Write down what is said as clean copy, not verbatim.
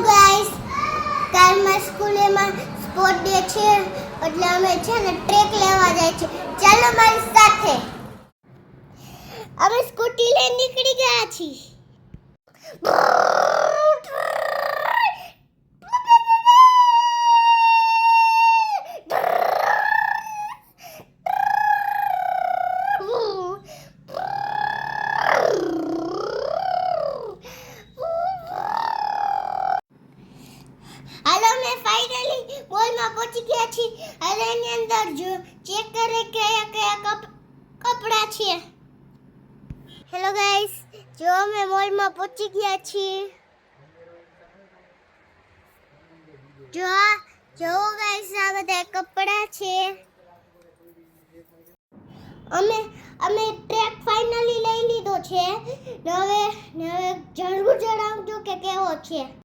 Guys, કાલ મારી સ્કૂલેમાં sport day છે એટલે અમે છે ને ટ્રેક લેવા જાય છે. ચાલો મારી સાથે. અમે સ્કૂટી લઈને નીકળી ગયા છીએ. હાલો, મેં ફાઇનલી મોલમાં પહોંચી ગયા છીએ. હવે એની અંદર જો ચેક કરે કયા કયા કપડાં છે. હેલો ગાઈસ, જો અમે મોલમાં પહોંચી ગયા છીએ. જો ગાઈસ, આ બધા કપડાં છે. અમે ટ્રેક ફાઇનલી લઈ લીધો છે. હવે જરૂર જણાવજો કે કેવો છે.